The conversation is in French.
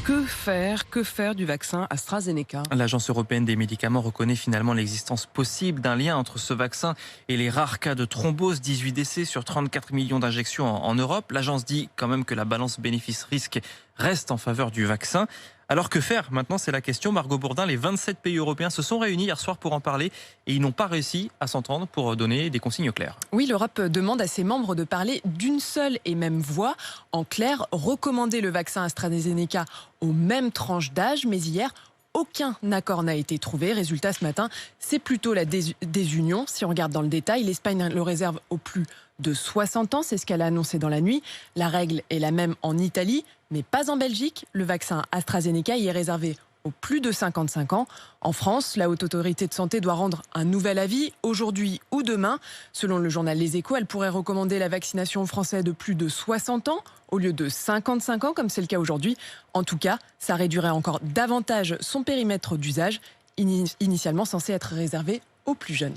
Que faire du vaccin AstraZeneca? L'Agence européenne des médicaments reconnaît finalement l'existence possible d'un lien entre ce vaccin et les rares cas de thrombose, 18 décès sur 34 millions d'injections en Europe. L'agence dit quand même que la balance bénéfice-risque reste en faveur du vaccin. Alors que faire maintenant, c'est la question. Margot Bourdin, les 27 pays européens se sont réunis hier soir pour en parler et ils n'ont pas réussi à s'entendre pour donner des consignes claires. Oui, l'Europe demande à ses membres de parler d'une seule et même voix. En clair, recommander le vaccin AstraZeneca aux mêmes tranches d'âge. Mais hier, aucun accord n'a été trouvé. Résultat, ce matin, c'est plutôt la désunion. Si on regarde dans le détail, l'Espagne le réserve aux plus de 60 ans. C'est ce qu'elle a annoncé dans la nuit. La règle est la même en Italie, mais pas en Belgique. Le vaccin AstraZeneca y est réservé aux plus de 55 ans. En France, la Haute Autorité de Santé doit rendre un nouvel avis aujourd'hui ou demain. Selon le journal Les Échos, elle pourrait recommander la vaccination aux Français de plus de 60 ans au lieu de 55 ans, comme c'est le cas aujourd'hui. En tout cas, ça réduirait encore davantage son périmètre d'usage, initialement censé être réservé aux plus jeunes.